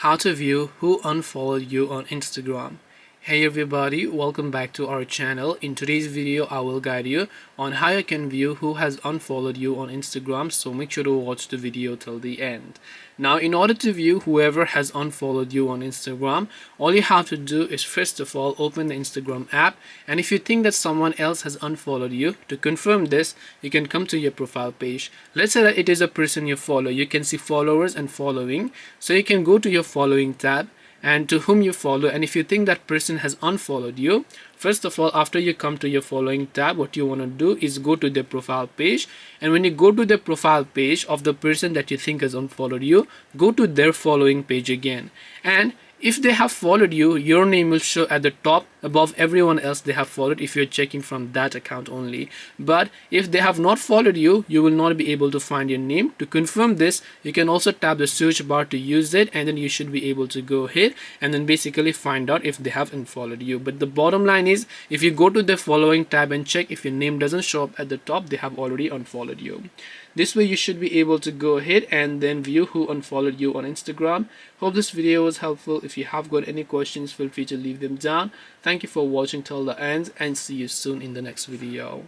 How to view who unfollowed you on Instagram. Hey everybody, welcome back to our channel. In today's video I will guide you on how you can view who has unfollowed you on Instagram, so make sure to watch the video till the end. Now, in order to view whoever has unfollowed you on Instagram, all you have to do is first of all open the Instagram app, and if you think that someone else has unfollowed you, to confirm this you can come to your profile page. Let's say that it is a person you follow. You can see followers and following, so you can go to your following tab and to whom you follow, and if you think that person has unfollowed you, first of all, after you come to your following tab, what you want to do is go to the profile page, and when you go to the profile page of the person that you think has unfollowed you, go to their following page again, and if they have followed you, your name will show at the top above everyone else they have followed if you're checking from that account only. But if they have not followed you, you will not be able to find your name. To confirm this, you can also tap the search bar to use it, and then you should be able to go ahead and then basically find out if they have unfollowed you. But the bottom line is, if you go to the following tab and check, if your name doesn't show up at the top, they have already unfollowed you. This way you should be able to go ahead and then view who unfollowed you on Instagram. Hope this video was helpful. If you have got any questions, feel free to leave them down. Thank you for watching till the end, and see you soon in the next video.